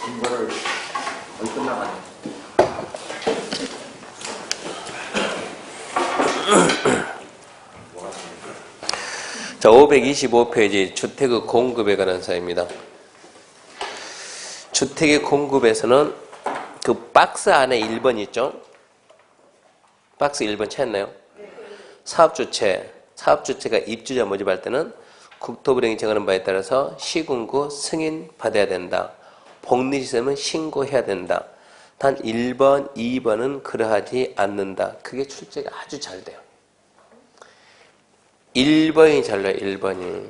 이거를 거의 끝나가네. 자, 525페이지 주택의 공급에 관한 사항입니다. 주택의 공급에서는 그 박스 안에 1번 있죠? 박스 1번 찾았나요? 사업주체가 입주자 모집할 때는 국토부령이 정하는 바에 따라서 시군구 승인 받아야 된다. 복리시설은 신고해야 된다. 단 1번, 2번은 그러하지 않는다. 그게 출제가 아주 잘 돼요. 1번이 잘나요. 1번이.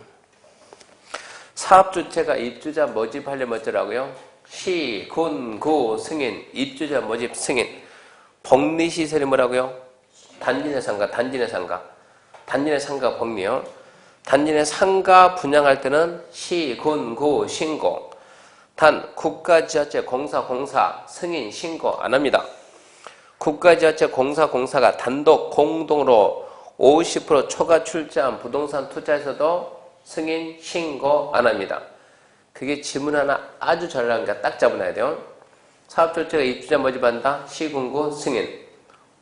사업주체가 입주자 모집하려면 어쩌라고요? 시, 군, 구, 승인, 입주자 모집 승인. 복리시설이 뭐라고요? 단지내 상가, 단지내 상가. 단지내 상가 복리요. 단지내 상가 분양할 때는 시, 군, 구, 신고. 단 국가지자체 공사 승인 신고 안 합니다. 국가지자체 공사가 단독 공동으로 50% 초과 출자한 부동산 투자에서도 승인 신고 안 합니다. 그게 지문 하나 아주 잘 나오니까 딱 잡아놔야 돼요. 사업주체가 입주자 모집한다. 시군구 승인.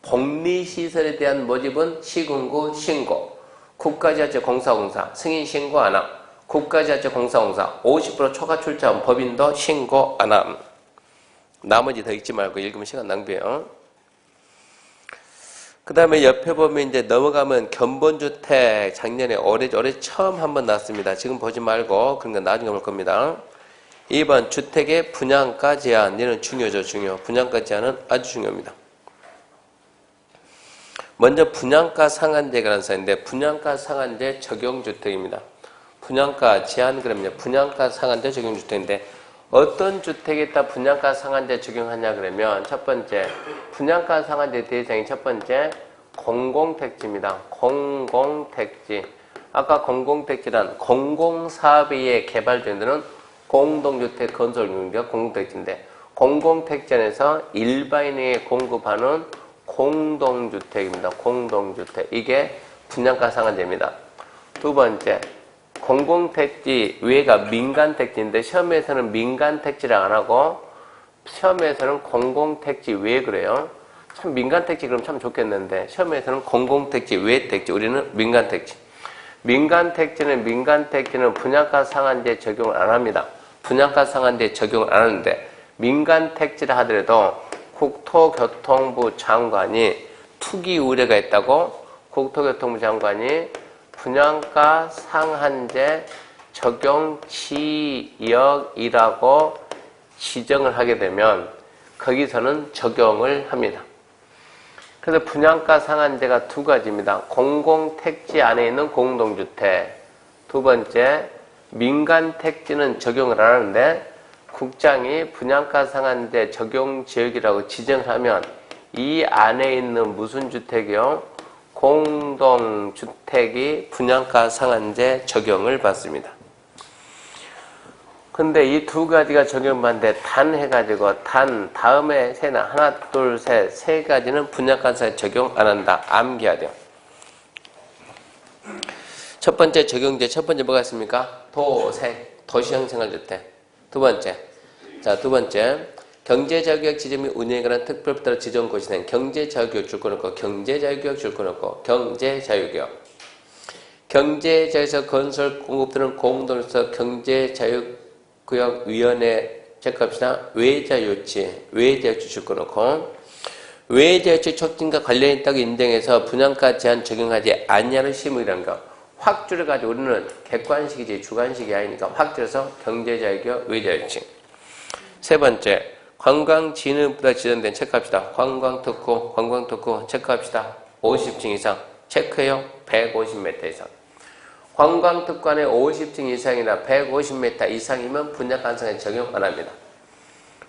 복리시설에 대한 모집은 시군구 신고. 국가지자체 공사 승인 신고 안 함. 국가지자체 공사 50% 초과 출자한 법인도 신고 안 함. 나머지 더 읽지 말고 읽으면 시간 낭비해요. 그 다음에 옆에 보면 이제 넘어가면 견본주택 작년에 올해 처음 한번 났습니다. 지금 보지 말고 그런 건 나중에 볼 겁니다. 2번 주택의 분양가 제한. 얘는 중요죠. 분양가 제한은 아주 중요합니다. 먼저 분양가 상한제에 관한 사항인데 분양가 상한제 적용주택입니다. 분양가 제한 그러면 분양가 상한제 적용주택인데 어떤 주택에 따라 분양가 상한제 적용하냐 그러면 첫 번째 분양가 상한제 대상이 첫 번째 공공택지입니다. 공공택지. 아까 공공택지란 공공사업에 의해 개발되는 공동주택 건설용지가 공공택지인데 공공택지 안에서 일반인에게 공급하는 공동주택입니다. 공동주택. 이게 분양가 상한제입니다. 두 번째 공공택지 외가 민간택지인데 시험에서는 민간택지를 안 하고 시험에서는 공공택지 외 그래요. 참 민간택지 그럼 참 좋겠는데 시험에서는 공공택지 외 택지. 우리는 민간택지. 민간택지는 분양가 상한제 적용을 안 합니다. 분양가 상한제 적용을 안 하는데 민간택지를 하더라도 국토교통부 장관이 투기 우려가 있다고 국토교통부 장관이 분양가 상한제 적용 지역이라고 지정을 하게 되면 거기서는 적용을 합니다. 그래서 분양가 상한제가 두 가지입니다. 공공택지 안에 있는 공동주택. 두 번째, 민간택지는 적용을 안 하는데 국장이 분양가 상한제 적용 지역이라고 지정을 하면 이 안에 있는 무슨 주택이요? 공동주택이 분양가 상한제 적용을 받습니다. 근데 이 두 가지가 적용받는데 단 해가지고 다음에 하나, 둘, 셋, 세 가지는 분양가 상한제 적용 안 한다. 암기해야 돼요. 첫 번째 적용제, 첫 번째 뭐가 있습니까? 도시형 생활주택. 두 번째, 경제자유구역 지정 및 운영에 관한 특별법에 따라 지정 고시된 경제자유구역 줄 거놓고 경제자유구역 줄 거놓고 경제자유구역. 경제자유에서 건설 공급되는 공동에서 경제자유구역위원회 체크합시다. 외자유치 줄 거놓고 외자유치 촉진과 관련 있다고 인정해서 분양가 제한 적용하지 않냐는 심의라는 거. 확 줄여가지고 우리는 객관식이지 주관식이 아니니까 확 줄여서 경제자유구역 외자유치. 세 번째, 관광진흥부가 지정된 체크합시다. 관광특구 체크합시다. 50층 이상 체크해요. 150m 이상. 관광특구 안에 50층 이상이나 150m 이상이면 분양가 상한제 적용 안 합니다.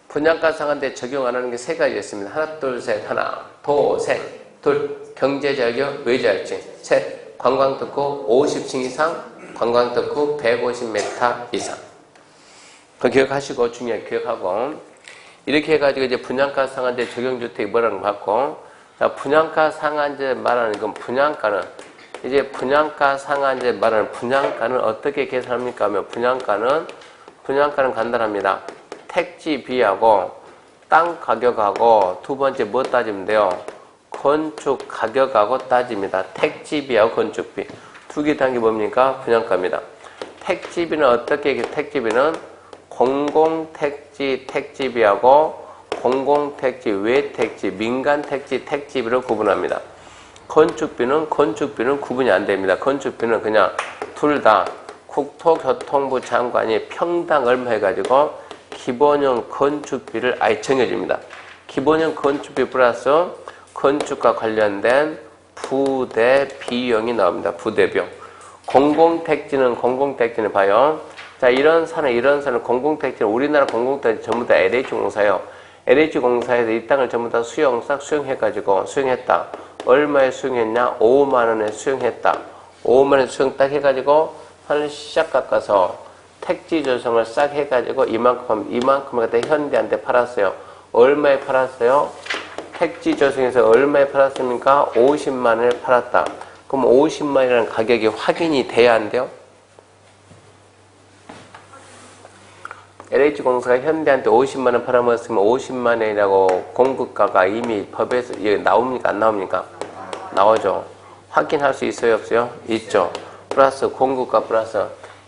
분양가 상한제 적용 안 하는 게 세 가지 있습니다. 하나, 둘, 셋, 하나, 둘, 경제자유구역 외자유치, 셋, 관광특구 50층 이상, 관광특구 150m 이상. 그 기억하시고 중요하게 기억하고 이렇게 해가지고 이제 분양가 상한제 적용주택이 뭐라는 거 받고 자, 분양가 상한제 말하는 건 분양가는 이제 분양가 상한제 말하는 분양가는 어떻게 계산합니까 하면 분양가는 간단합니다. 택지 비하고 땅 가격하고 두 번째 뭐 따지면 돼요? 건축 가격하고 따집니다. 택지비하고 건축비. 두 개 단계 뭡니까? 분양가입니다. 택지비는 어떻게 택지비는 공공택지 택지비하고 공공택지 외택지 민간택지 택지비로 구분합니다. 건축비는 구분이 안 됩니다. 건축비는 그냥 둘 다 국토교통부 장관이 평당 얼마 해가지고 기본형 건축비를 아예 정해줍니다. 기본형 건축비 플러스 건축과 관련된 부대 비용이 나옵니다. 부대 비용. 공공택지는 봐요. 자, 이런 산을 공공택지는 우리나라 공공택지 전부 다 LH공사예요. LH공사에서 이 땅을 전부 다 수용해가지고 수용했다. 얼마에 수용했냐? 5만 원에 수용했다. 5만 원에 수용 딱 해가지고 산을 싹 깎아서 택지 조성을 싹 해가지고 이만큼 갖다 현대한테 팔았어요. 얼마에 팔았어요? 택지 조성에서 얼마에 팔았습니까? 50만 원에 팔았다. 그럼 50만 원이라는 가격이 확인이 돼야 안 돼요? LH공사가 현대한테 50만 원 팔아먹었으면 50만 원이라고 공급가가 이미 법에서 나옵니까? 안 나옵니까? 나오죠. 확인할 수 있어요? 없어요? 있죠. 플러스 공급가 플러스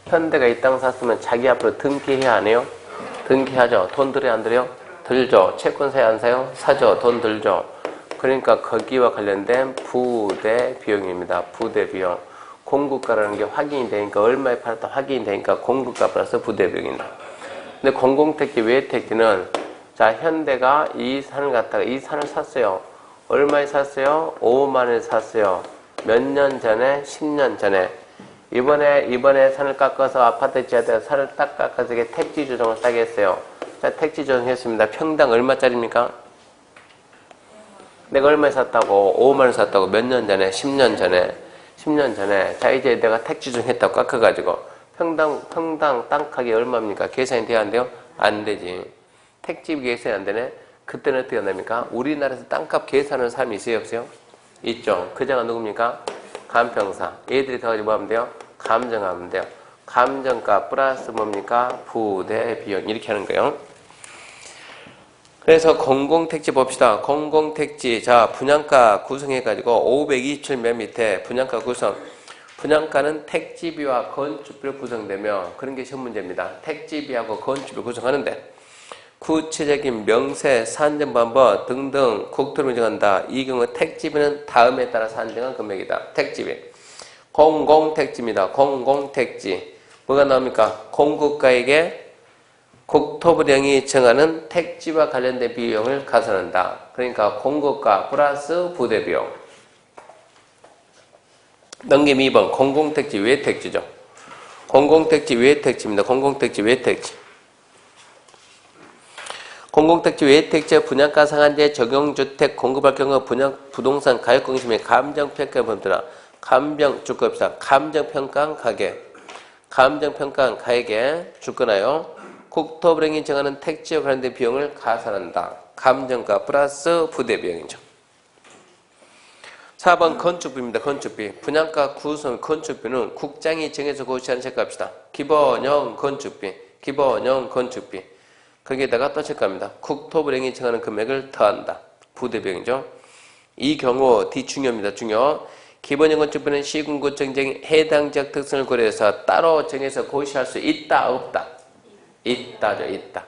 현대가 이 땅 샀으면 자기 앞으로 등기해야 안 해요? 등기하죠. 돈 들여야 안 들여요? 들죠. 채권 사요 안 사요? 사죠. 돈 들죠. 그러니까 거기와 관련된 부대 비용입니다. 부대 비용. 공급가라는 게 확인이 되니까 얼마에 팔았다 확인이 되니까 공급가 플러스 부대 비용입니다. 근데 공공택지 외택지는 자 현대가 이 산을 샀어요. 얼마에 샀어요? 5만 원에 샀어요. 몇 년 전에? 10년 전에. 이번에 산을 깎아서 아파트 지하에 산을 딱 깎아서 이게 택지 조정을 딱 했어요. 자, 택지 조정했습니다. 평당 얼마짜리입니까? 내가 얼마에 샀다고? 5만 원 샀다고. 몇 년 전에? 10년 전에. 자, 이제 내가 택지 조정했다고 깎아가지고. 평당 땅 가격이 얼마입니까? 계산이 돼야 안 돼요? 안 되지. 택지 계산이 안 되네? 그때는 어떻게 한답니까? 우리나라에서 땅값 계산하는 사람이 있어요? 없어요? 있죠. 그자가 누굽니까? 감평사. 얘들이 가지고 뭐 하면 돼요? 감정하면 돼요. 감정가 플러스 뭡니까? 부대 비용. 이렇게 하는 거예요. 그래서 공공택지 봅시다. 공공택지. 자, 분양가 구성해가지고 527맨 밑에 분양가 구성. 분양가는 택지비와 건축비로 구성되며 그런 게 시험 문제입니다. 택지비하고 건축비를 구성하는데 구체적인 명세, 산정방법 등등 국토를 인정한다. 이 경우 택지비는 다음에 따라 산정한 금액이다. 택지비. 공공택지입니다. 공공택지. 뭐가 나옵니까? 공급가에게 국토부령이 정하는 택지와 관련된 비용을 가산한다. 그러니까 공급가 플러스 부대비용. 넘김 2번 공공택지 외택지죠. 공공택지 외택지입니다. 공공택지 외택지. 공공택지 외택지의 분양가 상한제 적용주택 공급할 경우 부동산 가격공시 감정평가 범위라 감정평가한 가격. 감정평가한 가액에 주권하여 국토부령이 정하는 택지와 관련된 비용을 가산한다. 감정가 플러스 부대비용이죠. 4번 건축비입니다. 건축비. 분양가 구성 건축비는 국장이 정해서 고시하는 체크합시다. 기본형 건축비. 기본형 건축비. 거기에다가 또 체크합니다. 국토부령이 정하는 금액을 더한다. 부대비용이죠. 이 경우 D 중요합니다. 중요. 기본형 건축비는 시군구청장이 해당 지역 특성을 고려해서 따로 정해서 고시할 수 있다. 없다. 있다죠. 있다.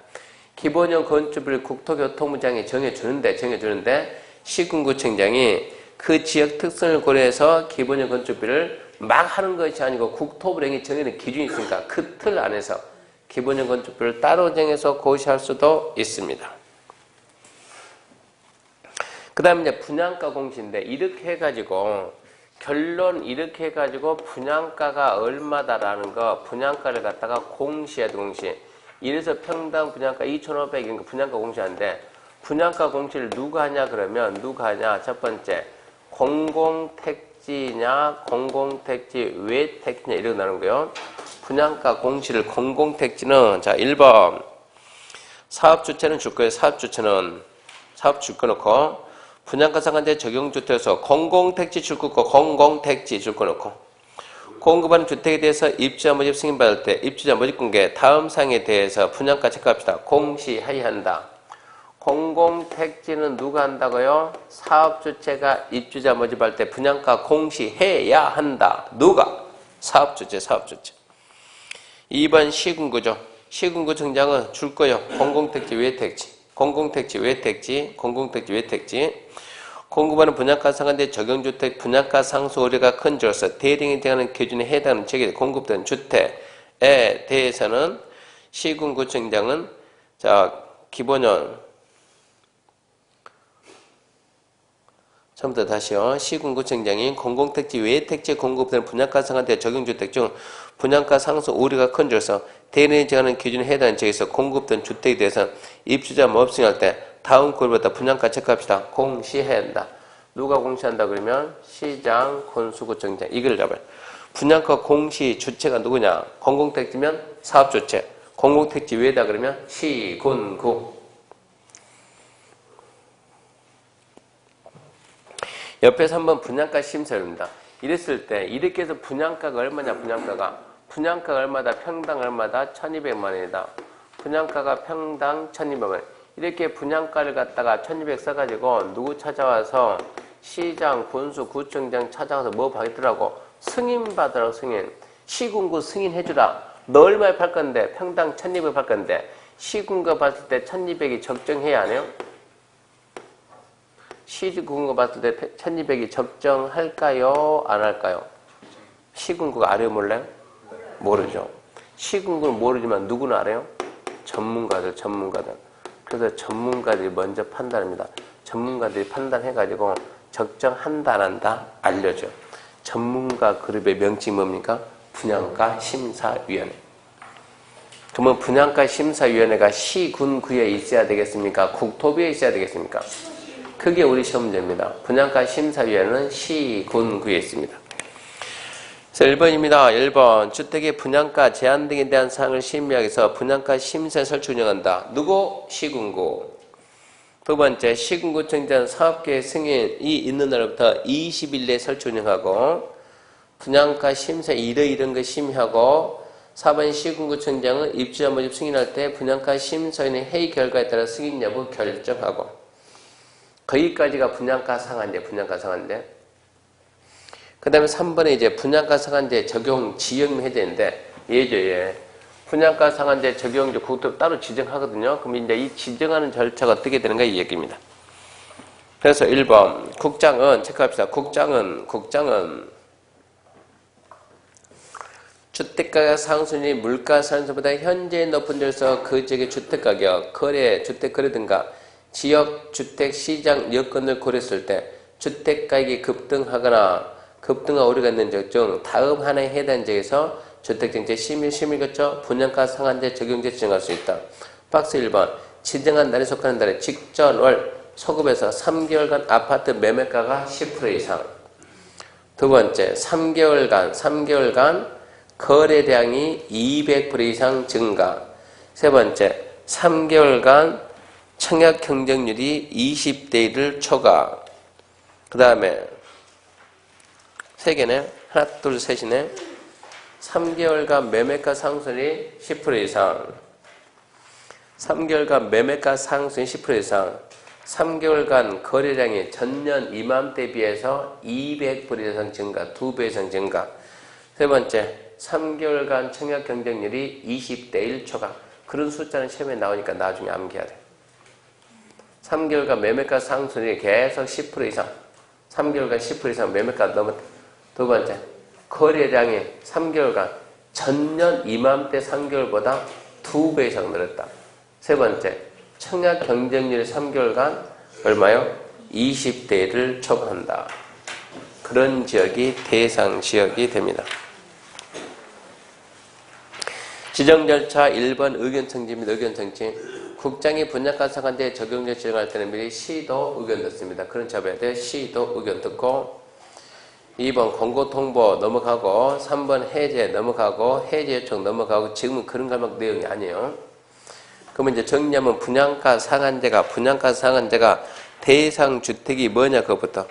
기본형 건축비를 국토교통부장이 정해주는데 시군구청장이 그 지역 특성을 고려해서 기본형 건축비를 막 하는 것이 아니고 국토부령이 정해놓은 기준이 있으니까 그 틀 안에서 기본형 건축비를 따로 정해서 고시할 수도 있습니다. 그 다음에 이제 분양가 공시인데 이렇게 해가지고 결론 이렇게 해가지고 분양가가 얼마다라는 거 분양가를 갖다가 공시해야 돼. 공시. 이래서 평당 분양가 2,500인 분양가 공시하는데 분양가 공시를 누가 하냐 그러면 누가 하냐. 첫 번째 공공택지냐 공공택지 외택지냐 이렇게 나누는 거예요. 분양가 공시를 공공택지는 자 1번 사업주체는 줄 거예요. 사업주체는 사업 줄 거 놓고 분양가 상한제 적용주택에서 공공택지 줄 거 놓고 공공택지 줄 거 놓고 공급하는 주택에 대해서 입주자 모집 승인받을 때 입주자 모집 공개 다음 사항에 대해서 분양가 체크합시다. 공시하여한다. 공공택지는 누가 한다고요? 사업주체가 입주자 모집할 때 분양가 공시해야 한다. 누가? 사업주체. 2번 시군구죠. 시군구 정장은 줄 거요. 공공택지 외택지. 공급하는 분양가 상한제 적용주택 분양가 상수 우려가 큰 주로서 대등에 대한 기준에 해당하는 지역에 공급된 주택에 대해서는 시군구청장은 기본형 처음부터 다시요. 시군구청장이 공공택지 외택지에 공급되는 분양가 상한제 적용주택 중 분양가 상수 우려가 큰 주로서 대등에 정하는 기준에 해당하는 지역에서 공급된 주택에 대해서 입주자 모집 승인할 때 다음 꼴보다 분양가 체크합시다. 공시해야 한다. 누가 공시한다 그러면 시장, 군수구청장 이걸 잡아요. 분양가 공시 주체가 누구냐? 공공택지면 사업주체, 공공택지 외다 그러면 시군구. 옆에서 한번 분양가 심사입니다. 이랬을 때 이렇게 해서 분양가가 얼마냐? 분양가가 얼마다? 평당 얼마다? 1200만 원이다. 분양가가 평당 1200만 원. 이렇게 분양가를 갖다가 1200 써가지고 누구 찾아와서 시장, 군수, 구청장 찾아와서 뭐 받더라고? 승인 받으라고 승인. 시군구 승인해주라. 너 얼마에 팔 건데? 평당 1200 팔 건데. 시군구 봤을 때 1200이 적정해야 안 해요? 시군구 봤을 때 1200이 적정할까요? 안 할까요? 시군구가 알아요? 몰라요? 모르죠. 시군구는 모르지만 누구는 알아요? 전문가들. 그래서 전문가들이 먼저 판단합니다. 전문가들이 판단해가지고 적정한다 안 한다 알려줘. 전문가 그룹의 명칭이 뭡니까? 분양가 심사위원회. 그러면 분양가 심사위원회가 시군구에 있어야 되겠습니까? 국토부에 있어야 되겠습니까? 그게 우리 시험 문제입니다. 분양가 심사위원회는 시군구에 있습니다. 1번입니다. 1번 주택의 분양가 제한 등에 대한 사항을 심의하기 위해서 분양가 심사에 설치 운영한다. 누구? 시군구. 두 번째 시군구청장 사업계획 승인이 있는 날부터 20일 내에 설치 운영하고 분양가 심사 이런 거 심의하고 4번 시군구청장은 입주자 모집 승인할 때 분양가 심사위원회 회의 결과에 따라 승인 여부 결정하고 거기까지가 분양가 상한제. 그 다음에 3번에 이제 분양가 상한제 적용 지역 해제인데, 얘. 분양가 상한제 적용주 국토부 따로 지정하거든요. 그럼 이제 이 지정하는 절차가 어떻게 되는가 이 얘기입니다. 그래서 1번, 국장은, 체크합시다. 국장은, 주택가격 상순이 물가 상승보다 현재 높은 데서 그 지역의 주택가격, 주택 거래 등과 지역 주택 시장 여건을 고려했을 때 주택가격이 급등하거나 우려가 있는 지역 중 다음 하나에 해당하는 지역에서 주택정책 심의 거쳐 분양가 상한제 적용제 지정할 수 있다. 박스 1번 지정한 날에 속하는 달에 직전월 소급에서 3개월간 아파트 매매가가 10% 이상. 두 번째 3개월간 거래량이 200% 이상 증가. 세 번째 3개월간 청약 경쟁률이 20대 1을 초과. 그 다음에 세 개네. 하나, 둘, 셋이네. 3개월간 매매가 상승이 10% 이상. 3개월간 매매가 상승이 10% 이상. 3개월간 거래량이 전년 이맘때 비해서 200% 이상 증가, 2배 이상 증가. 세 번째, 3개월간 청약 경쟁률이 20대 1 초과. 그런 숫자는 시험에 나오니까 나중에 암기해야 돼. 3개월간 매매가 상승이 계속 10% 이상. 3개월간 10% 이상 매매가 넘었다. 두 번째, 거래량이 3개월간 전년 이맘때 3개월보다 2배 이상 늘었다. 세 번째, 청약 경쟁률이 3개월간 얼마요? 20대 1을 초과한다. 그런 지역이 대상 지역이 됩니다. 지정 절차 1번 의견 청지입니다. 의견 청지. 국장이 분양가 상한제 적용제 지정할 때는 미리 시도 의견 듣습니다. 그런 잡아야 돼. 시도 의견 듣고 2번 공고 통보 넘어가고 3번 해제 넘어가고 해제 요청 넘어가고 지금은 그런 갈막 내용이 아니에요. 그러면 이제 정리하면 분양가 상한제가 대상 주택이 뭐냐 그것부터.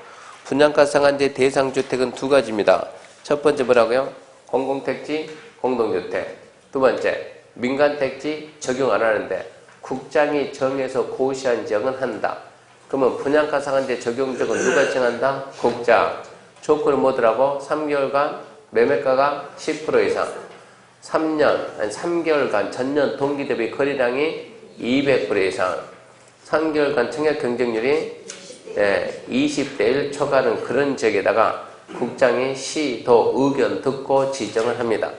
분양가 상한제 대상 주택은 두 가지입니다. 첫 번째 뭐라고요? 공공택지, 공동주택. 두 번째, 민간택지 적용 안 하는데 국장이 정해서 고시한 지역은 한다. 그러면 분양가 상한제 적용 지역은 누가 정한다? 국장. 조건은 뭐더라고? 3개월간 매매가가 10% 이상. 3년, 아니 3개월간 전년 동기 대비 거래량이 200% 이상. 3개월간 청약 경쟁률이 20대 1 초과하는 그런 지역에다가 국장이 시, 도 의견 듣고 지정을 합니다.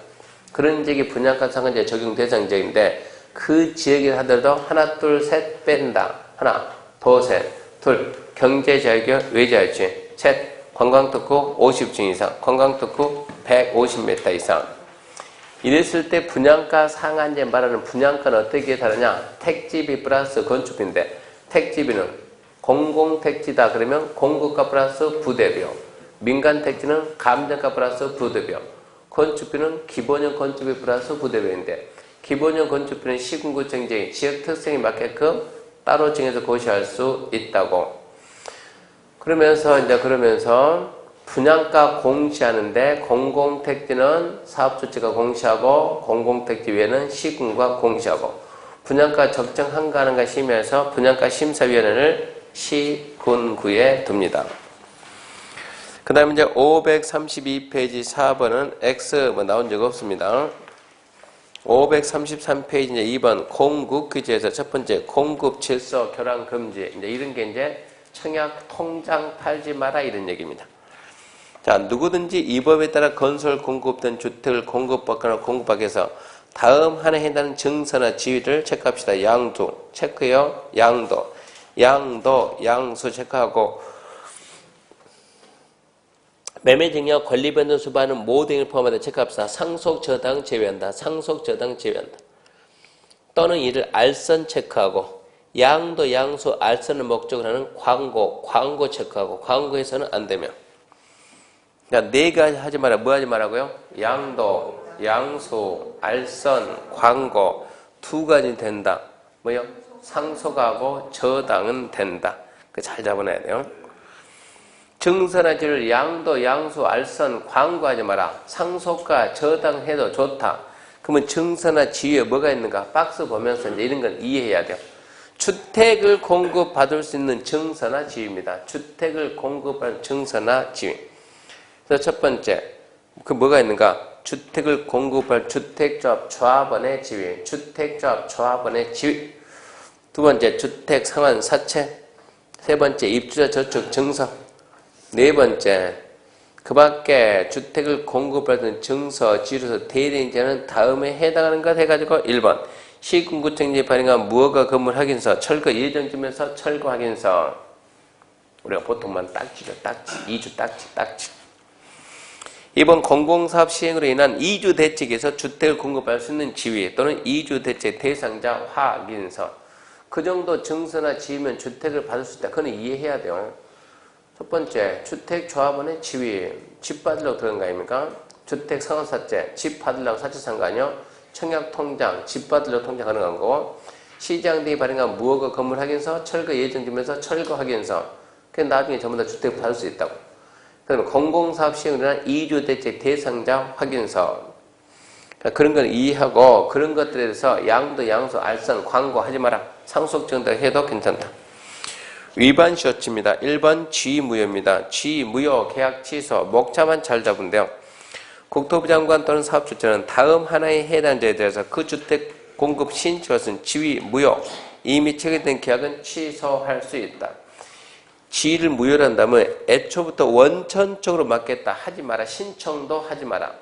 그런 지역이 분양가 상한제 적용 대상 지역인데 그 지역에 하더라도 하나, 둘, 셋 뺀다. 하나, 도, 셋, 둘, 경제자유지역, 외자유지, 셋, 관광특구 50층 이상, 관광특구 150m 이상. 이랬을 때 분양가 상한제 말하는 분양가는 어떻게 다르냐? 택지비 플러스 건축비인데 택지비는 공공택지다 그러면 공급가 플러스 부대비용, 민간택지는 감정가 플러스 부대비용, 건축비는 기본형 건축비 플러스 부대비용인데 기본형 건축비는 시군구청장이 지역 특성에 맞게끔 따로 정해서 고시할 수 있다고. 그러면서 분양가 공시하는데 공공택지는 사업주체가 공시하고 공공택지 외에는 시군과 공시하고 분양가 적정 한가하는가 심의해서 분양가 심사위원회를 시군구에 둡니다. 그 다음에 이제 532페이지 4번은 X 나온 적 없습니다. 533페이지 이제 2번 공급 퀴즈에서 첫 번째 공급 질서 교란 금지 이제 이런 게 이제 청약 통장 팔지 마라 이런 얘기입니다. 자, 누구든지 이 법에 따라 건설 공급된 주택을 공급받거나 공급하기 위해서 다음 한에 해당하는 증서나 지위를 체크합시다. 양도 체크요. 양도 양수 체크하고 매매 증여 권리 변동 수반은 모든 을 포함하다 체크합시다. 상속 저당 제외한다. 또는 이를 알선 체크하고 양도 양수 알선을 목적으로 하는 광고 체크하고 광고에서는 안 되며. 그러니까 네 가지 하지 마라. 뭐 하지 말라고요? 양도, 양수, 알선, 광고 두 가지 된다. 뭐요? 상속하고 저당은 된다. 그 잘 잡아놔야 돼요. 증서나 지를 양도, 양수, 알선, 광고하지 마라. 상속과 저당해도 좋다. 그러면 증서나 지위에 뭐가 있는가? 박스 보면서 이제 이런 건 이해해야 돼요. 주택을 공급받을 수 있는 증서나 지위입니다. 주택을 공급받는 증서나 지위. 그래서 첫 번째, 그 뭐가 있는가? 주택을 공급할 주택조합 조합원의 지위. 두 번째, 주택 상환 사채. 세 번째, 입주자 저축 증서. 네 번째, 그 밖에 주택을 공급받은 증서, 지로서 대리인자는 다음에 해당하는 것 해가지고 1번 시군구청장이 발행한 무허가 건물 확인서, 철거 예정지면서 철거 확인서. 우리가 보통만 딱지죠. 2주 딱지. 2번 공공사업 시행으로 인한 이주 대책에서 주택을 공급할 수 있는 지위 또는 이주 대책 대상자 확인서. 그 정도 증서나 지위면 주택을 받을 수 있다. 그건 이해해야 돼요. 첫 번째, 주택조합원의 지위. 집 받으려고 들어간 거 아닙니까? 주택 상환사채, 집 받으려고 사채 산 거 아니요? 청약통장, 집 받으려고 통장 가능한 거고, 시장 등이 발행한 무허가 건물 확인서, 철거 예정지면서 철거 확인서. 그 나중에 전부 다 주택 받을 수 있다고. 그다음에 공공사업 시행으로 인한 이주 대책 대상자 확인서. 그러니까 그런 걸 이해하고 그런 것들에 대해서 양도, 양수, 알선, 광고 하지 마라. 상속 정당 해도 괜찮다. 위반 쇼츠입니다. 1번 지무효입니다. 지무효, 계약 취소, 목차만 잘 잡은데요. 국토부 장관 또는 사업주체는 다음 하나의 해당자에 대해서 그 주택 공급 신청은 지위 무효, 이미 체결된 계약은 취소할 수 있다. 지위를 무효로 한다면 애초부터 원천적으로 맡겠다 하지 마라. 신청도 하지 마라.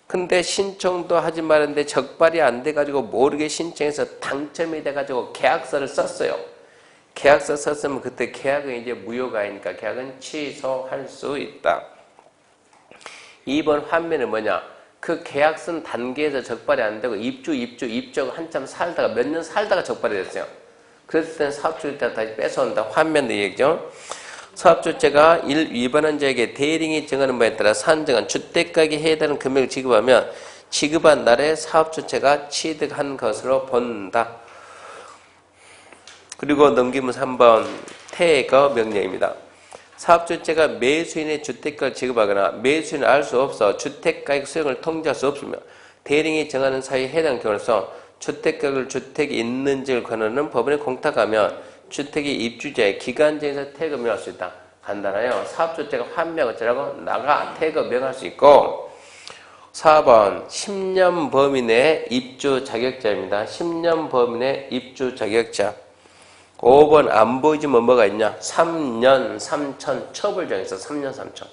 근데 신청도 하지 말았는데 적발이 안 돼가지고 모르게 신청해서 당첨이 돼가지고 계약서를 썼어요. 계약서 썼으면 그때 계약은 이제 무효가 아니니까 계약은 취소할 수 있다. 2번 환면은 뭐냐? 그 계약 쓴 단계에서 적발이 안 되고 입주 한참 살다가 몇 년 살다가 적발이 됐어요. 그랬을 때는 사업주체가 다시 뺏어온다. 환면의 얘기죠. 사업주체가 위반한 자에게 대리인이 정하는 바에 따라 산정한 주택가격에 해당하는 금액을 지급하면 지급한 날에 사업주체가 취득한 것으로 본다. 그리고 넘기면 3번 퇴거 명령입니다. 사업주체가 매수인의 주택가를 지급하거나 매수인은 알 수 없어 주택가액 수용을 통지할 수 없으며 대리인이 정하는 사유에 해당 경우로서 주택가액을 주택이 있는지를 권하는 법원에 공탁하면 주택의 입주자의 기간제에서 퇴거 명할 수 있다. 간단해요. 사업주체가 환명 어쩌라고 나가 퇴거 명할 수 있고 4번 10년 범위 내 입주 자격자입니다. 10년 범위 내 입주 자격자. 5번 안 보이지만 뭐가 있냐? 3년 3천 처벌 정해서 3년 3천.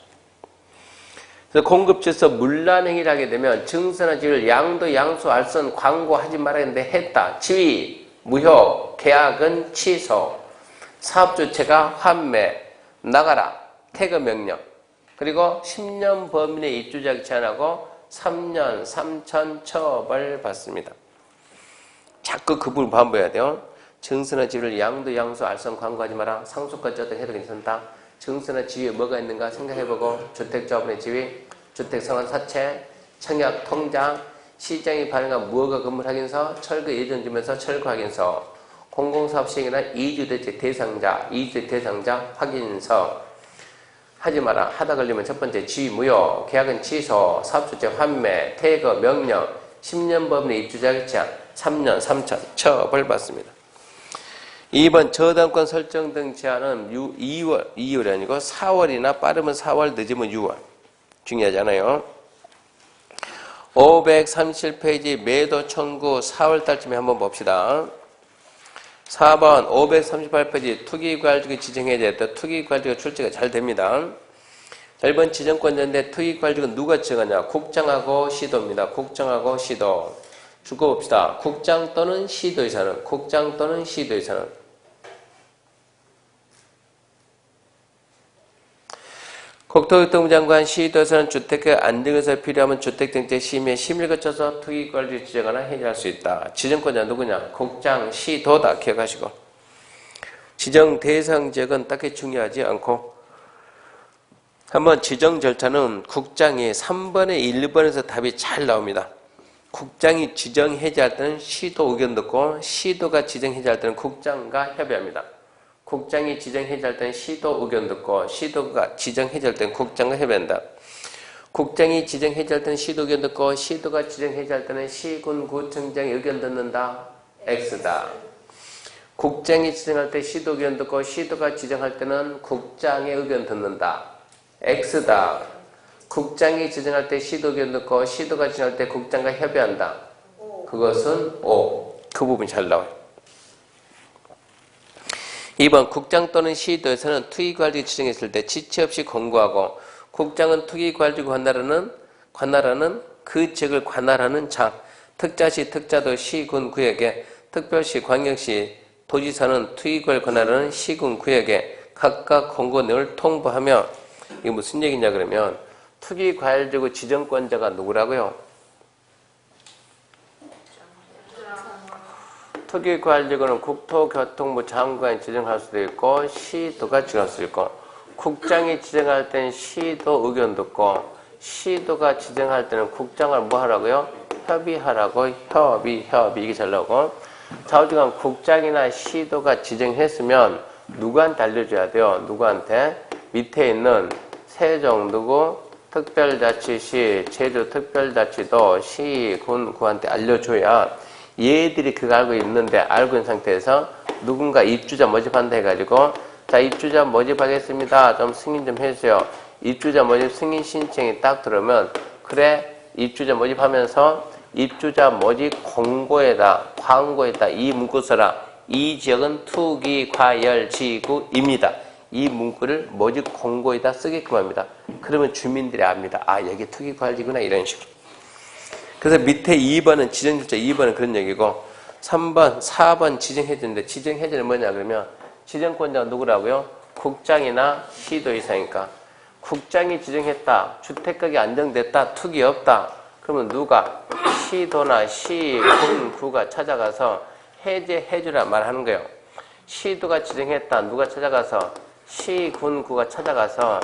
그래서 공급처에서 문란행위를 하게 되면 증서나 지위를 양도, 양수, 알선, 광고하지 말아야 했는데 했다. 지위, 무효, 계약은 취소, 사업주체가 환매, 나가라, 퇴거 명령. 그리고 10년 범위 내 입주 자격 제한하고 3년 3천 처벌 받습니다. 자꾸 그 부분 반복해야 돼요. 증서나 지위를 양도, 양수, 알선, 광고하지 마라. 상속까지 어떤 해도 괜찮다. 증서나 지위에 뭐가 있는가 생각해보고 주택자본의 지위, 주택상환 사채, 청약 통장, 시장이 발행한 무허가 건물 확인서, 철거 예정지면서 철거 확인서, 공공사업 시행이나 이주대책 대상자, 이주택 대상자 확인서. 하지 마라. 하다 걸리면 첫 번째 지위 무효, 계약은 취소, 사업주체 환매, 퇴거 명령, 10년 범위 내 입주 자격 제한, 3년 3천 처벌 받습니다. 2번 저당권 설정 등 제한은 2월이 아니고 4월이나 빠르면 4월 늦으면 6월. 중요하잖아요. 537페이지 매도 청구 4월달쯤에 한번 봅시다. 4번 538페이지 투기과열주기 지정해야 돼. 투기과열주기가 출제가 잘 됩니다. 자, 1번 지정권자인데 투기과열주기는 누가 지정하냐? 국장하고 시도입니다. 국장하고 시도. 죽어봅시다. 국장 또는 시도의사는, 국장 또는 시도의사는. 국토교통부 장관 시도에서는 주택의 안정에서 필요하면 주택정책 심의 심의를 거쳐서 투기과열주기 지정하나 해제할 수 있다. 지정권자 누구냐? 국장, 시도다. 기억하시고. 지정 대상 지역은 딱히 중요하지 않고 한번 지정 절차는 국장이 3번에 1번에서 답이 잘 나옵니다. 국장이 지정 해제할 때는 시도 의견 듣고 시도가 지정 해제할 때는 국장과 협의합니다. 국장이 지정 해제할 때는 시도 의견 듣고 시도가 지정 해제할 때는 국장과 협의한다. 국장이 지정 해제할 때는 시도 의견 듣고 시도가 지정 해제할 때는 시군 구청장의 의견 듣는다. X다. 국장이 지정할 때 시도 의견 듣고 시도가 지정할 때는 국장의 의견 듣는다. X다. 국장이 지정할 때 시도 의견 듣고 시도가 지정할 때 국장과 협의한다. 그것은 O. 그 부분이 잘 나와요. 2번 국장 또는 시도에서는 투기과열주기 지정했을 때 지체 없이 공고하고 국장은 투기과열주기 관할하는 그 지역을 관할하는 자, 특자시, 특자도, 시, 군, 구역에 특별시, 광역시, 도지사는 투기과열 관할하는 시, 군, 구역에 각각 공고 내용을 통보하며 이게 무슨 얘기냐 그러면 투기과열주기 지정권자가 누구라고요? 투기과열지구는 국토교통부 장관이 지정할 수도 있고 시도가 지정할 수도 있고 국장이 지정할 때는 시도 의견 듣고 시도가 지정할 때는 국장을 뭐 하라고요? 협의하라고. 협의 이게 잘 나오고 좌우지간 국장이나 시도가 지정했으면 누구한테 알려줘야 돼요? 누구한테? 밑에 있는 세종도구 특별자치시, 제주특별자치도, 시, 군, 구한테 알려줘야 얘들이 그거 알고 있는데 알고 있는 상태에서 누군가 입주자 모집한다 해가지고 자 입주자 모집하겠습니다. 좀 승인 좀 해주세요. 입주자 모집 승인 신청이 딱 들어오면 그래 입주자 모집하면서 입주자 모집 공고에다 광고에다 이 문구 써라. 이 지역은 투기과열지구입니다. 이 문구를 모집 공고에다 쓰게끔 합니다. 그러면 주민들이 압니다. 아 여기 투기과열지구나 이런 식으로. 그래서 밑에 2번은 지정절차 2번은 그런 얘기고 3번, 4번 지정해제인데 지정해제는 뭐냐 그러면 지정권자가 누구라고요? 국장이나 시도의사니까 국장이 지정했다. 주택가격이 안정됐다. 투기 없다. 그러면 누가? 시도나 시, 군, 구가 찾아가서 해제해주라 말하는 거예요. 시도가 지정했다. 누가 찾아가서? 시, 군, 구가 찾아가서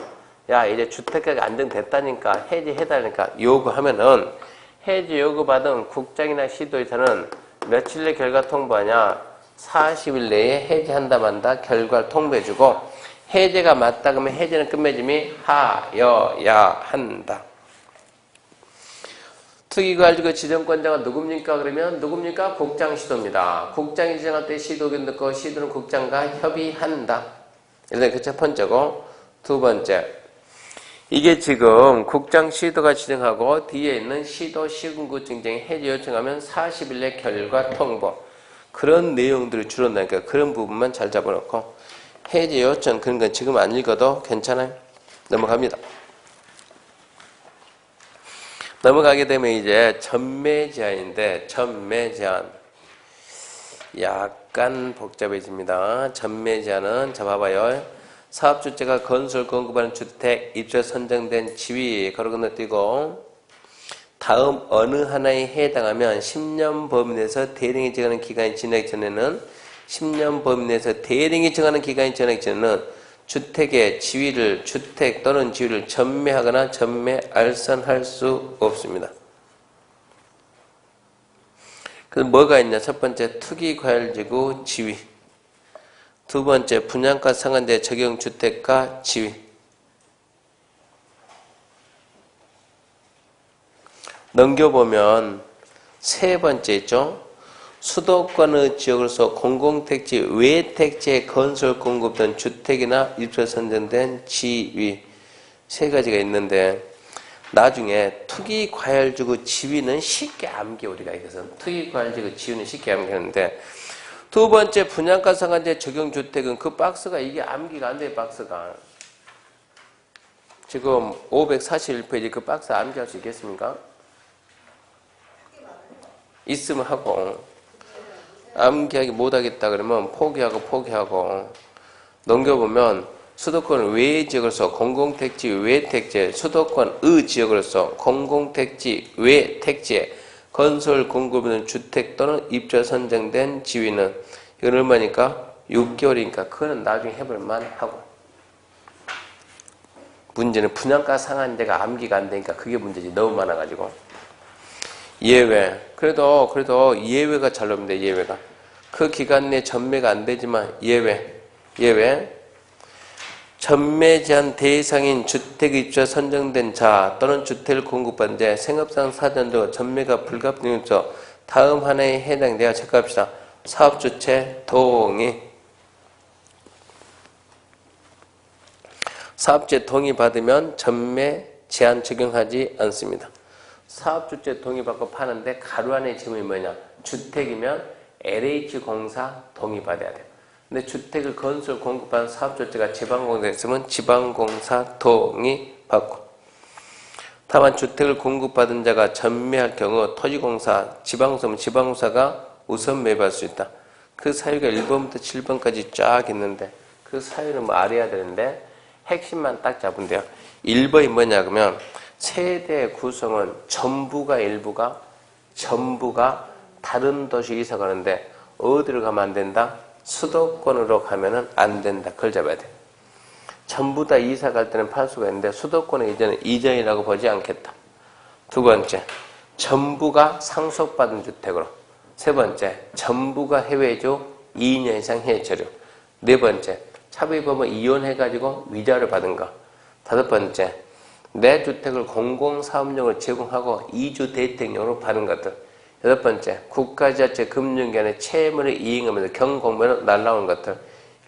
야 이제 주택가격이 안정됐다니까 해제해달라니까 요구하면은 해제 요구받은 국장이나 시도의사는 며칠 내 결과 통보하냐? 40일 내에 해제한다 만다 결과를 통보해주고 해제가 맞다 그러면 해제는 끝맺음이 하여야 한다. 특이가지고 지정권자가 누굽니까? 그러면 누굽니까? 국장 시도입니다. 국장이 지정할 때 시도견 듣고 시도는 국장과 협의한다. 이런 게 첫 번째고, 두 번째. 이게 지금 국장 시도가 지정하고 뒤에 있는 시도 시군구 증정에 해제 요청하면 40일 내 결과 통보. 그런 내용들이 줄어나니까 그런 부분만 잘 잡아놓고 해제 요청 그런 건 지금 안 읽어도 괜찮아요. 넘어갑니다. 넘어가게 되면 이제 전매 제한인데 전매 제한 약간 복잡해집니다. 전매 제한은 자 봐봐요. 사업주체가 건설 공급하는 주택 입주 선정된 지위 걸어 건너뛰고 다음 어느 하나에 해당하면 10년 범위 내에서 대령이 정하는 기간이 지나기 전에는 10년 범위 내에서 대령이 정하는 기간이 지나기 전에는 주택의 지위를 주택 또는 지위를 전매하거나 전매 알선할 수 없습니다. 그래서 뭐가 있냐? 첫 번째 투기과열지구 지위, 두 번째 분양가 상한제 적용 주택가 지위, 넘겨보면 세 번째 있죠. 수도권의 지역으로서 공공택지 외 택지의 건설 공급된 주택이나 입주 선정된 지위 세 가지가 있는데 나중에 투기과열지구 지위는 쉽게 암기 우리가 이것은 투기과열지구 지위는 쉽게 암기하는데 두 번째 분양가 상한제 적용 주택은 그 박스가 이게 암기가 안 돼요. 박스가 지금 541페이지 그 박스 암기할 수 있겠습니까? 있으면 하고 암기하기 못하겠다 그러면 포기하고 넘겨보면 수도권 외 지역으로서 공공택지 외 택지에 수도권의 지역으로서 공공택지 외 택지에 건설 공급하는 주택 또는 입주 선정된 지위는 이건 얼마니까? 6개월이니까 그거는 나중에 해볼만 하고 문제는 분양가 상한제가 암기가 안 되니까 그게 문제지. 너무 많아가지고 예외. 그래도 예외가 잘 나옵니다. 예외가. 그 기간 내 전매가 안 되지만 예외. 전매 제한 대상인 주택 입주자 선정된 자 또는 주택을 공급한 데 생업상 사전적으로 전매가 불가능해서 다음 하나에 해당돼야 체크합시다. 사업주체 동의. 사업주체 동의 받으면 전매 제한 적용하지 않습니다. 사업주체 동의받고 파는데 가로 안에 지문이 뭐냐? 주택이면 LH공사 동의받아야 돼요. 근데 주택을 건설 공급한 사업주체가 지방공사에 있으면 지방공사 동의받고 다만 주택을 공급받은 자가 전매할 경우 토지공사, 지방공사가 우선 매입할 수 있다. 그 사유가 1번부터 7번까지 쫙 있는데 그 사유는 뭐 알아야 되는데 핵심만 딱 잡으면 돼요. 1번이 뭐냐 그러면 세대 구성은 전부가 다른 도시 이사 가는데 어디로 가면 안 된다? 수도권으로 가면은 안 된다. 그걸 잡아야 돼. 전부 다 이사 갈 때는 팔 수가 있는데 수도권에 이제는 이전이라고 보지 않겠다. 두 번째, 전부가 상속받은 주택으로. 세 번째, 전부가 해외주 2년 이상 해외 체류. 네 번째, 차비법은 이혼해가지고 위자료 받은 거. 다섯 번째, 내 주택을 공공사업용으로 제공하고 이주 대택용으로 받은 것들. 여덟 번째, 국가지자체 금융기관의 채무를 이행하면서 경공면으로 날라오는 것들.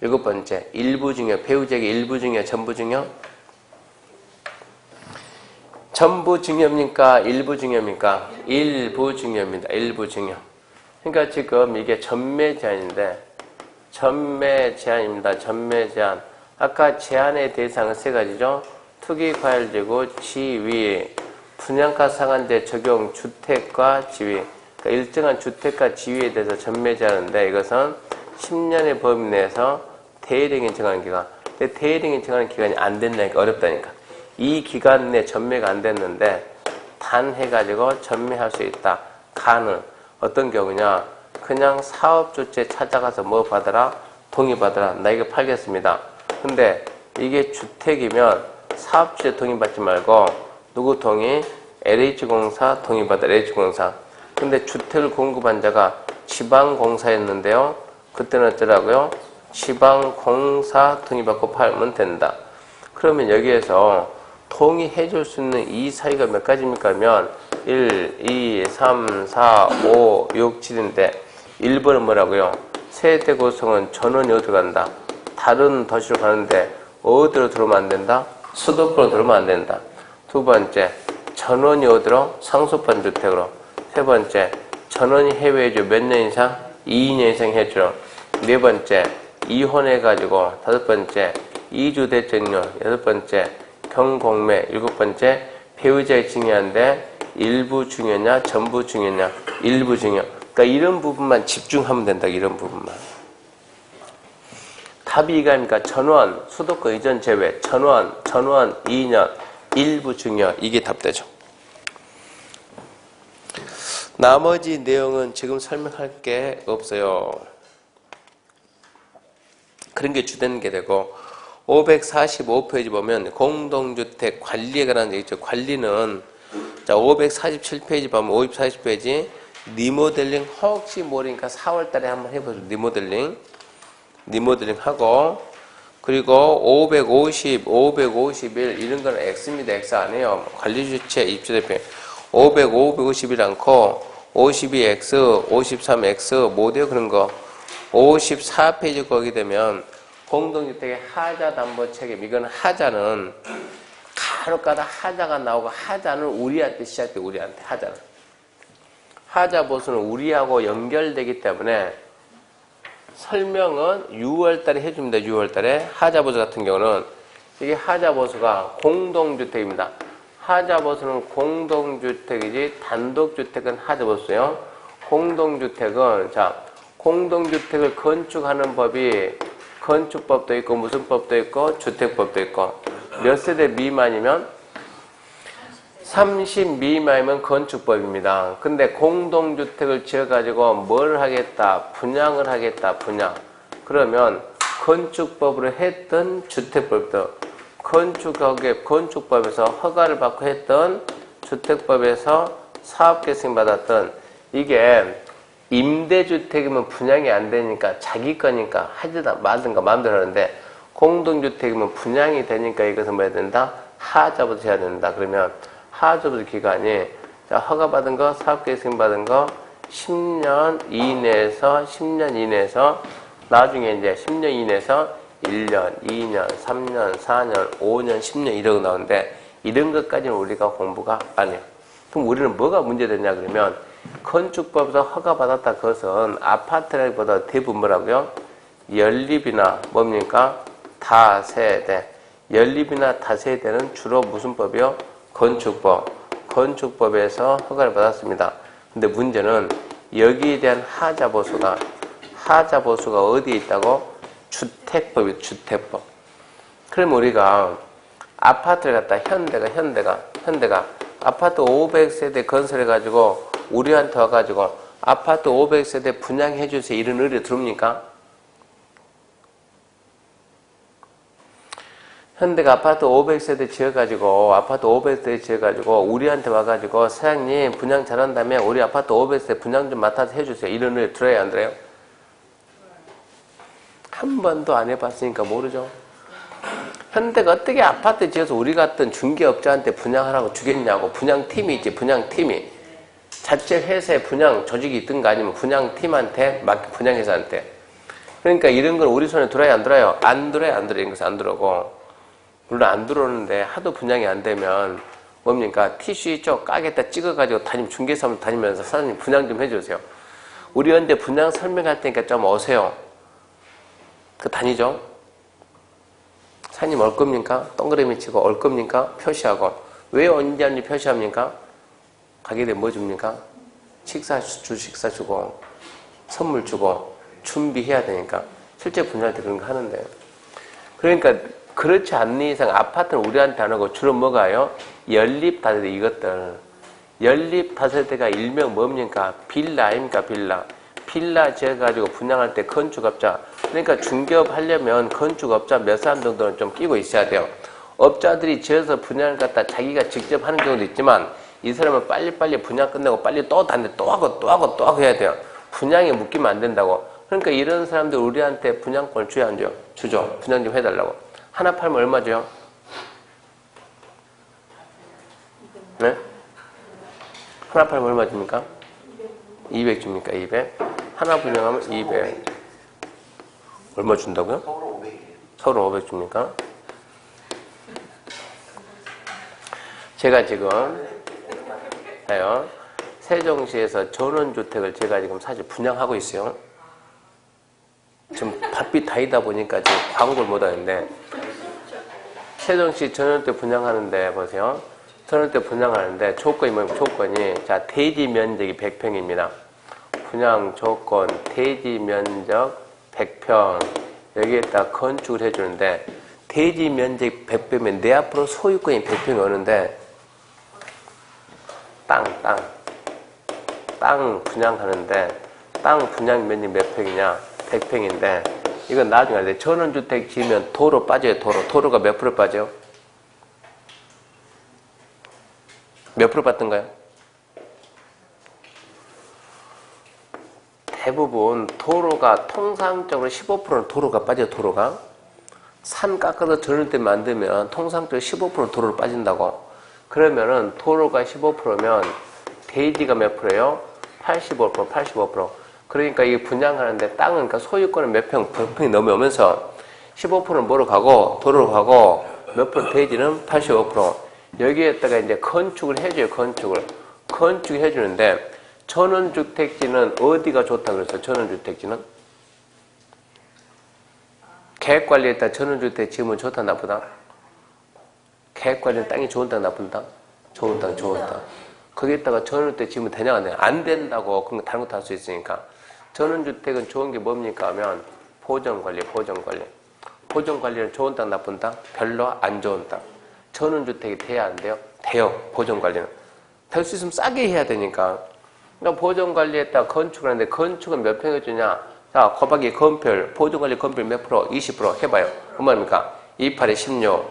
일곱 번째, 일부 중요, 배우자에게 일부 중요, 전부 중요? 전부 중요입니까? 일부 중요입니까? 일부 중요입니다. 일부 중요. 그러니까 지금 이게 전매 제한인데, 전매 제한입니다. 전매 제한. 아까 제한의 대상은 세 가지죠. 투기과열지구, 지위, 분양가 상한제 적용 주택과 지위. 그러니까 일정한 주택과 지위에 대해서 전매 제한인데 이것은 10년의 범위 내에서 대령이 정하는 기간. 근데 대령이 정하는 기간이 안 된다니까 어렵다니까. 이 기간 내 전매가 안 됐는데 단 해가지고 전매할 수 있다. 가능. 어떤 경우냐? 그냥 사업주체 찾아가서 뭐 받아라? 동의받아라. 나 이거 팔겠습니다. 근데 이게 주택이면 사업주체 동의받지 말고 누구 동의? LH공사 동의받아. LH공사. 근데 주택을 공급한 자가 지방공사였는데요. 그때는 어쩌라고요? 지방공사 동의받고 팔면 된다. 그러면 여기에서 동의해 줄 수 있는 이 사유가 몇 가지입니까? 하면 1, 2, 3, 4, 5, 6, 7인데 1번은 뭐라고요? 세대 구성은 전원이 어디로 간다? 다른 도시로 가는데 어디로 들어오면 안 된다? 수도권으로 들어오면 안 된다. 두 번째, 전원이 어디로? 상속받은 주택으로. 세 번째, 전원이 해외 이주 몇 년 이상? 2년 이상 해주로. 네 번째, 이혼해가지고. 다섯 번째, 이주 대증료. 여섯 번째, 경공매. 일곱 번째, 배우자의 증여인데 일부 증여냐 전부 증여냐? 일부 증여. 그러니까 이런 부분만 집중하면 된다. 이런 부분만. 답이 이거입니까? 전원, 수도권 이전 제외, 전원 2년, 일부 증여. 이게 답되죠. 나머지 내용은 지금 설명할 게 없어요. 그런 게 주된 게 되고 545페이지 보면 공동주택 관리에 관한 게 있죠. 관리는 자 547페이지 보면 540페이지 리모델링 혹시 모르니까 4월달에 한번 해보죠. 리모델링 하고 그리고 550, 551 이런 거는 X입니다. X 아니에요. 관리주체 입주대표 500, 551 않고 52X, 53X 뭐 돼요? 그런 거 54페이지 거기 되면 공동주택의 하자담보 책임 이건 하자는 간혹가다 하자가 나오고 하자는 우리한테 시작돼. 우리한테 하자는 하자 보수는 우리하고 연결되기 때문에 설명은 6월달에 해줍니다. 6월달에 하자보수 같은 경우는 이게 하자보수가 공동주택입니다. 하자보수는 공동주택이지 단독주택은 하자보수예요. 공동주택은 자 공동주택을 건축하는 법이 건축법도 있고 무슨 법도 있고 주택법도 있고 몇 세대 미만이면 30 미만이면 건축법입니다. 근데 공동주택을 지어가지고 뭘 하겠다? 분양을 하겠다. 분양. 그러면 건축법으로 했던 주택법도 건축법에서 허가를 받고 했던 주택법에서 사업계승 받았던 이게 임대주택이면 분양이 안 되니까 자기 거니까 하지다 말든가 마음대로 하는데 공동주택이면 분양이 되니까 이것은 뭐 해야 된다? 하자부터 해야 된다. 그러면 하자부터 기간이 자, 허가받은 거 사업계승 받은 거 10년 이내에서 나중에 이제 10년 이내에서 1년, 2년, 3년, 4년, 5년, 10년 이러고 나오는데 이런 것까지는 우리가 공부가 안 해요. 그럼 우리는 뭐가 문제되냐 그러면 건축법에서 허가받았다 그것은 아파트라기보다 대부분 뭐라고요? 연립이나 뭡니까? 다세대. 연립이나 다세대는 주로 무슨 법이요? 건축법. 건축법에서 허가를 받았습니다. 근데 문제는 여기에 대한 하자보수가 어디에 있다고? 주택법이 주택법. 그럼 우리가 아파트를 갖다 현대가 아파트 500세대 건설해가지고 우리한테 와가지고 아파트 500세대 분양해주세요 이런 의뢰 들어옵니까? 현대가 아파트 500세대 지어가지고 우리한테 와가지고 사장님 분양 잘한다면 우리 아파트 500세대 분양 좀 맡아서 해주세요 이런 의뢰 들어요 안 들어요? 한 번도 안 해봤으니까 모르죠. 현대가 어떻게 아파트 지어서 우리 같은 중개업자한테 분양하라고 주겠냐고. 분양팀이 있지. 분양팀이 자체 회사에 분양 조직이 있든가 아니면 분양팀한테 분양회사한테. 그러니까 이런 건 우리 손에 들어요 안 들어요? 안 들어요 이런 것은 안 들어오고. 물론 안 들어오는데 하도 분양이 안 되면 뭡니까? 티슈 이쪽 까겠다 찍어가지고 중개사무소 다니면서 사장님 분양 좀 해주세요. 우리 현대 분양 설명할 테니까 좀 오세요. 그 다니죠? 사장님 올 겁니까? 동그라미 치고 올 겁니까? 표시하고. 왜 언제 언제 표시합니까? 가게 되면 뭐 줍니까? 식사 주고 선물 주고 준비해야 되니까. 실제 분양할 때 그런 거 하는데. 그러니까 그렇지 않는 이상 아파트는 우리한테 안 하고 주로 뭐가요? 연립 다세대 이것들. 연립 다세대가 일명 뭡니까? 빌라 아닙니까? 빌라 지어가지고 분양할 때 건축업자. 그러니까 중개업 하려면 건축업자 몇 사람 정도는 좀 끼고 있어야 돼요. 업자들이 지어서 분양을 갖다 자기가 직접 하는 경우도 있지만 이 사람은 빨리빨리 분양 끝내고 빨리 또 다른데 또 하고 해야 돼요. 분양에 묶이면 안 된다고. 그러니까 이런 사람들 우리한테 분양권을 줘야 안 줘요? 주죠. 분양 좀 해달라고. 하나 팔면 얼마 줘요? 네? 하나 팔면 얼마 줍니까? 200 줍니까? 200? 하나 분양하면 200. 얼마 준다고요? 서로 500이에요. 서로 500 줍니까? 제가 지금 세종시에서 전원주택을 제가 지금 사실 분양하고 있어요. 지금 바삐 다니다 보니까 지금 광고를 못 하는데, 세종시 전원주택 분양하는데 보세요. 전원주택 분양하는데 조건이 뭐냐면 조건이, 자, 대지 면적이 100평입니다. 분양 조건 대지 면적 100평, 여기에다 건축을 해주는데, 대지 면적이 100평이면 내 앞으로 소유권이 100평이 오는데, 땅 분양하는데, 땅 분양 면적 몇 평이냐? 100평인데, 이건 나중에 알아야 돼. 전원주택 지으면 도로 빠져요, 도로. 도로가 몇 프로 빠져요? 몇 프로 빠던가요? 대부분 도로가 통상적으로 15%는 도로가 빠져요, 도로가. 산 깎아서 전원주택 만들면 통상적으로 15% 도로로 빠진다고. 그러면은 도로가 15%면 대지가 몇 프로예요? 85%, 85%. 그러니까 이게 분양하는데 땅은, 그러니까 소유권은 몇 평이 넘어오면서 15%는 뭐로 가고, 도로로 가고, 몇 프로 대지는 85%. 여기에다가 이제 건축을 해줘요, 건축을. 건축을 해주는데, 전원주택지는 어디가 좋다 그랬어요, 전원주택지는? 계획관리에 따라 전원주택 지으면 좋다, 나쁘다? 계획관리는 땅이 좋은 땅, 나쁜 땅? 좋은 땅, 좋은 땅. 거기에다가 전원주택 지으면 되냐, 안 되냐? 안 된다고, 그런 거 다른 것도 할 수 있으니까. 전원주택은 좋은 게 뭡니까 하면, 보전관리, 보전관리. 보전관리는 좋은 땅, 나쁜 땅? 별로 안 좋은 땅. 전원주택이 돼야 안 돼요? 돼요, 보전관리는. 될 수 있으면 싸게 해야 되니까. 그러니까 보전관리에다가 건축을 하는데, 건축은 몇 평 해주냐? 자, 곱하기 건폐율, 보전관리 건폐율 몇 프로? 20% 해봐요. 얼마입니까? 28에 16.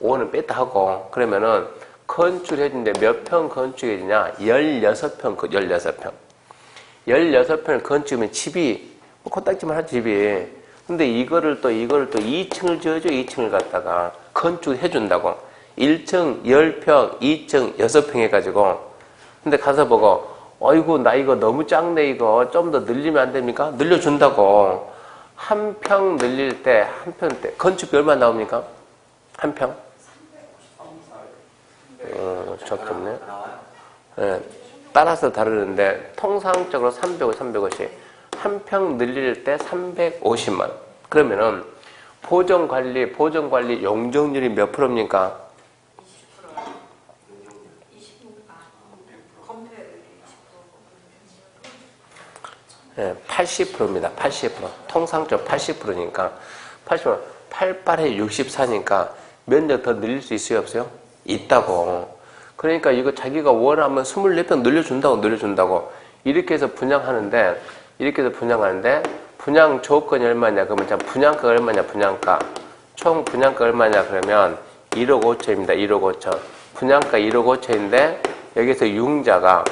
5는 뺐다 하고, 그러면은, 건축을 해주는데 몇 평 건축해주냐? 16평, 16평. 16평을 건축하면 집이, 코딱지만 한 집이. 근데 이거를 또 2층을 지어줘, 2층을 갖다가. 건축해준다고. 1층 10평, 2층 6평 해가지고. 근데 가서 보고, 어이구, 나 이거 너무 작네, 이거. 좀 더 늘리면 안 됩니까? 늘려준다고. 한 평 늘릴 때, 한 평 때. 건축비 얼마 나옵니까? 한 평? 적겠네. 네, 따라서 다르는데, 통상적으로 350. 한 평 늘릴 때 350만. 그러면은, 보전관리 용적률이 몇 프로입니까? 80%입니다. 80%. 통상적으로 80%니까. 80%. 88에 64니까 면적 더 늘릴 수 있어요, 없어요? 있다고. 그러니까 이거 자기가 원하면 24평 늘려준다고. 이렇게 해서 분양하는데, 분양 조건이 얼마냐? 그러면 자, 분양가가 얼마냐? 분양가. 총 분양가 얼마냐? 그러면 1억 5천입니다. 1억 5천. 분양가 1억 5천인데, 여기서 융자가,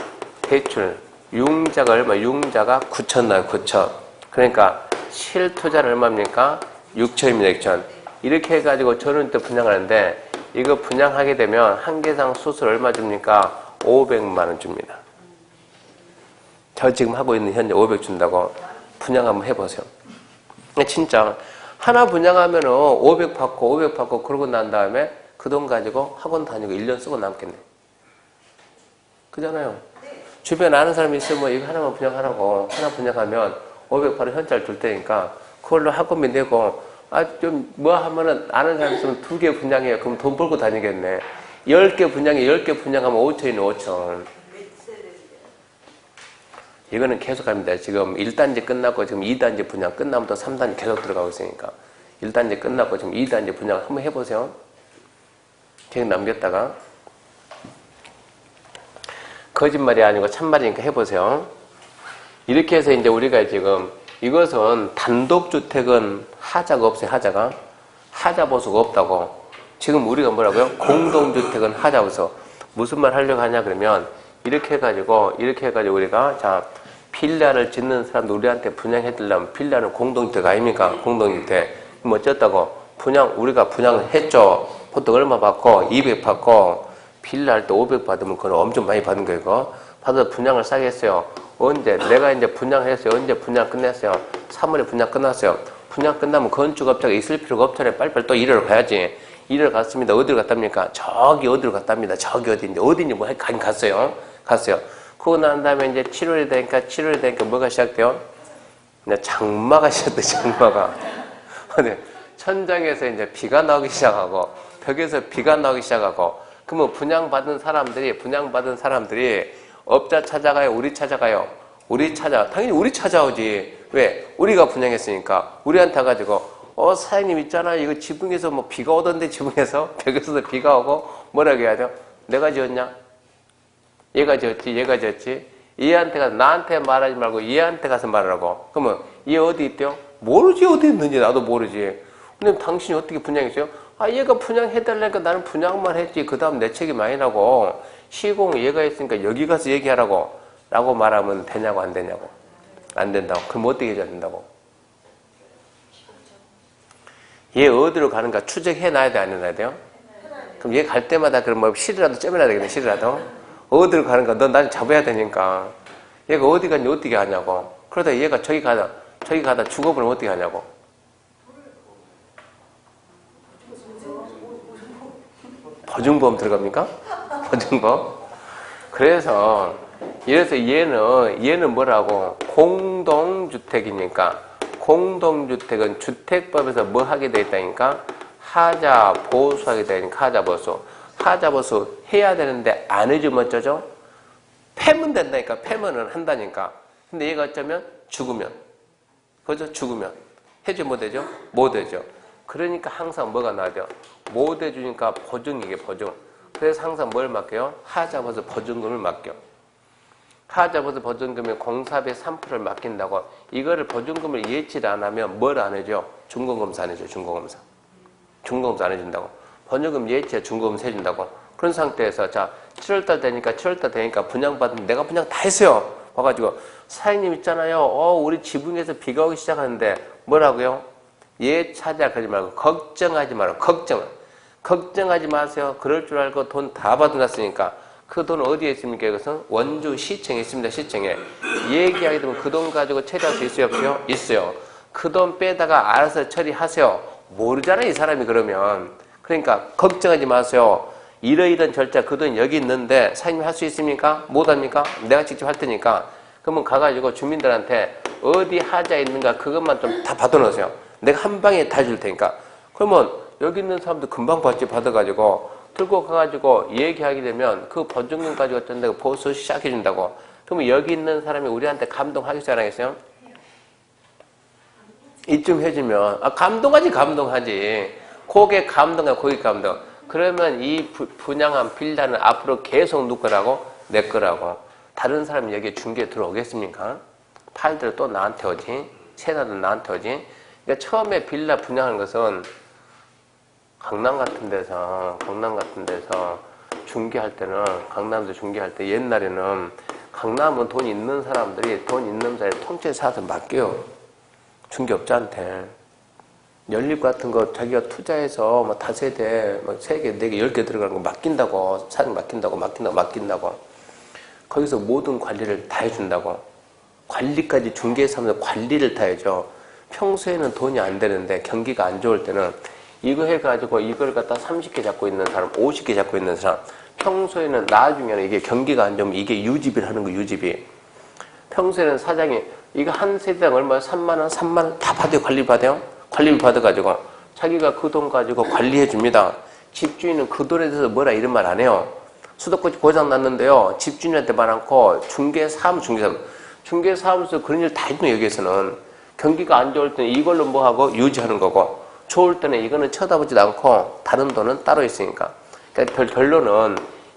대출, 융자가 얼마? 융자가 9천 나요, 9천. 그러니까 실투자는 얼마입니까? 6천입니다, 6천. 이렇게 해가지고 전원주택 분양하는데, 이거 분양하게 되면 한 개당 수수료 얼마 줍니까? 500만 원 줍니다. 저 지금 하고 있는 현재 500 준다고. 분양 한번 해보세요. 진짜 하나 분양하면은 500 받고 그러고 난 다음에 그 돈 가지고 학원 다니고 1년 쓰고 남겠네. 그잖아요. 주변에 아는 사람이 있으면 이거 하나만 분양하라고. 하나 분양하면 500 바로 현찰 줄 테니까 그걸로 학원비 내고, 좀 뭐 하면은 아는 사람 있으면 2개 분양해요. 그럼 돈 벌고 다니겠네. 10개 분양해. 10개 분양하면 5천이네, 5천. 이거는 계속 합니다. 지금 1단지 끝났고 지금 2단지 분양 끝나면 또 3단지 계속 들어가고 있으니까. 1단지 끝났고 지금 2단지 분양 한번 해보세요. 계속 남겼다가. 거짓말이 아니고 참말이니까 해보세요. 이렇게 해서 이제 우리가 지금 이것은 단독주택은 하자가 없어요, 하자가. 하자 보수가 없다고. 지금 우리가 뭐라고요? 공동주택은 하자 보수. 무슨 말 하려고 하냐 그러면 이렇게 해가지고 우리가 자, 빌라를 짓는 사람도 우리한테 분양해주려면 빌라는 공동주택 아닙니까? 공동주택. 그럼 어쨌다고? 우리가 분양을 했죠. 보통 얼마 받고? 200 받고, 빌라 할 때 500 받으면 그건 엄청 많이 받은 거예요, 이거. 받아서 분양을 싸게 했어요. 언제? 내가 이제 분양을 했어요. 언제 분양 끝냈어요? 3월에 분양 끝났어요. 분양 끝나면 건축업자가 있을 필요가 없잖아요. 빨리빨리 또 일하러 가야지. 일하러 갔습니다. 어디로 갔답니까? 저기 어디로 갔답니다. 저기 어디인지 뭐 갔어요. 갔어요. 그거 난 다음에 이제 7월이 되니까 뭐가 시작돼요? 이제 장마가 시작돼, 장마가. 천장에서 이제 비가 나오기 시작하고, 벽에서 비가 나오기 시작하고, 그러면 분양받은 사람들이 업자 찾아가요? 우리 찾아가요? 당연히 우리 찾아오지. 왜? 우리가 분양했으니까. 우리한테 가지고, 사장님 있잖아요. 이거 지붕에서 뭐 비가 오던데 지붕에서? 벽에서도 비가 오고, 뭐라고 해야 돼요? 내가 지었냐? 얘가 지었지. 얘한테 가서 나한테 말하지 말고 얘한테 가서 말하라고. 그러면 얘 어디 있대요? 모르지. 어디 있는지 나도 모르지. 근데 당신이 어떻게 분양했어요? 얘가 분양해달라니까 나는 분양만 했지. 그 다음 내 책임 아니라고. 시공 얘가 했으니까 여기 가서 얘기하라고. 라고 말하면 되냐고 안 되냐고. 안 된다고. 그럼 어떻게 해줘야 된다고? 얘 어디로 가는가 추적해놔야 돼, 안 해놔야 돼요? 그럼 얘 갈 때마다 그럼 뭐 실이라도 쪄매놔야 되겠네, 실이라도. 어디로 가는가 넌 나를 잡아야 되니까. 얘가 어디 가는지 어떻게 하냐고. 그러다 얘가 저기 가다 죽어버리면 어떻게 하냐고. 보증보험 들어갑니까? 보증보험? 그래서 얘는 뭐라고? 공동주택이니까. 공동주택은 주택법에서 뭐 하게 돼 있다니까? 하자 보수하게 되니까 하자 보수 해야 되는데 안 해주면 어쩌죠? 패면 된다니까. 패면은 한다니까. 근데 얘가 어쩌면 죽으면. 그죠? 죽으면. 해주면 뭐 되죠? 못 되죠. 그러니까 항상 뭐가 나와야 돼요? 못 해주니까 보증이게 보증. 그래서 항상 뭘 맡겨요? 하자 보수 보증금을 맡겨. 하자 보수 보증금이 공사비의 3%를 맡긴다고. 이거를 보증금을 예치를 안 하면 뭘 안 해줘? 준공검사 안 해줘. 준공검사 안 해준다고. 보증금 예치에 준공검사 해준다고. 그런 상태에서 자 7월달 되니까 분양받으면 내가 분양 다 했어요. 와가지고 사장님 있잖아요. 우리 지붕에서 비가 오기 시작하는데 뭐라고요? 얘 찾아가지 말고 걱정하지 마세요. 그럴 줄 알고 돈 다 받아놨으니까. 그 돈 어디에 있습니까? 이것은 원주 시청에 있습니다. 시청에. 얘기하게 되면 그 돈 가지고 처리할 수 있어요? 없어요? 있어요. 그 돈 빼다가 알아서 처리하세요. 모르잖아요. 이 사람이 그러면. 그러니까 걱정하지 마세요. 이러이런 절차 그 돈 여기 있는데 사장님이 할 수 있습니까? 못합니까? 내가 직접 할 테니까. 그러면 가가지고 주민들한테 어디 하자 있는가 그것만 좀 다 받아놓으세요. 내가 한 방에 다 줄 테니까. 그러면 여기 있는 사람도 금방 받아가지고 들고 가가지고 얘기하게 되면 그 보증금 가지고 어떤 데가 보수 시작해준다고. 그러면 여기 있는 사람이 우리한테 감동하겠어요? 안 하겠어요? 이쯤 해주면 감동하지. 고객 감동. 그러면 이 분양한 빌라는 앞으로 계속 누구 거라고? 내 거라고. 다른 사람이 여기에 중개에 들어오겠습니까? 팔들 또 나한테 오지. 세나들 나한테 오지. 그러니까 처음에 빌라 분양하는 것은 강남 같은 데서 중개할 때는, 강남에서 중개할 때 옛날에는 강남은 돈 있는 사람들이 통째로 사서 맡겨요. 중개업자한테. 연립 같은 거 자기가 투자해서 뭐 다세대, 뭐 3개, 4개, 10개 들어가는 거 맡긴다고. 사장 맡긴다고. 거기서 모든 관리를 다 해준다고. 관리까지 중개해서 하면서 관리를 다 해줘. 평소에는 돈이 안 되는데 경기가 안 좋을 때는 이거 해가지고 이걸 갖다 30개 잡고 있는 사람, 50개 잡고 있는 사람. 평소에는 나중에는 이게 경기가 안 좋으면 이게 유지비를 하는 거, 유지비. 평소에는 사장이 이거 한 세대당 얼마야? 3만 원 다 받아요. 관리비 받아가지고 자기가 그 돈 가지고 관리해 줍니다. 집주인은 그 돈에 대해서 뭐라 이런 말 안 해요. 수도꼭지 고장 났는데요. 집주인한테 말 않고 중개사무소 그런 일 다 있는 여기에서는. 경기가 안 좋을 때는 이걸로 뭐 하고 유지하는 거고, 좋을 때는 이거는 쳐다보지도 않고 다른 돈은 따로 있으니까. 그러니까 결론은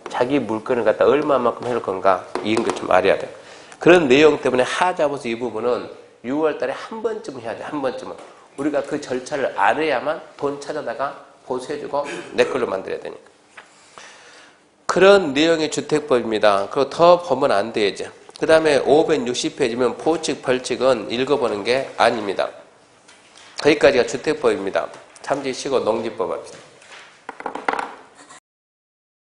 자기 물건을 갖다 얼마만큼 해줄 건가 이런 걸 좀 알아야 돼. 그런 내용 때문에 하자보수 이 부분은 6월달에 한 번쯤은 해야 돼. 한 번쯤은. 우리가 그 절차를 알아야만 돈 찾아다가 보수해주고 내 걸로 만들어야 되니까. 그런 내용의 주택법입니다. 그리고 더 보면 안 돼, 이제. 그 다음에 560페이지면 보칙, 벌칙은 읽어보는 게 아닙니다. 거기까지가 주택법입니다. 참지시고 농지법 합시다.